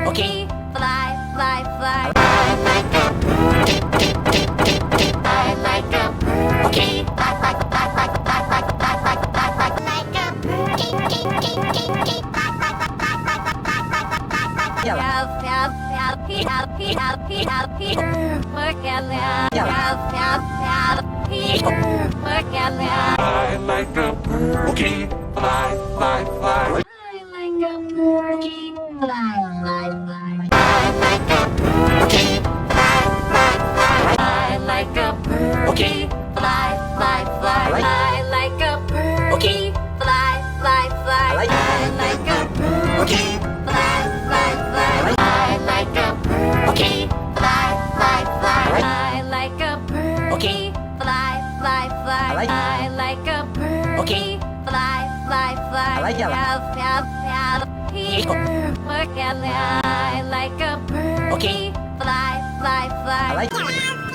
Okay. Fly, fly, fly. I like a bird. I like a bird. Okay. I like a bird. I like a bird. Fly, fly, fly. I like a birdie, fly, fly, fly. I like a birdie, fly, fly, fly. I like a birdie, fly, fly, fly. I like a birdie, fly, fly, fly. I like a birdie, fly, fly, fly. I like a birdie, fly, fly, fly. I like a birdie, fly, fly, fly. I like a birdie, fly, fly, fly. I like yellow. I like a birdie, Okay. fly, fly, fly. I like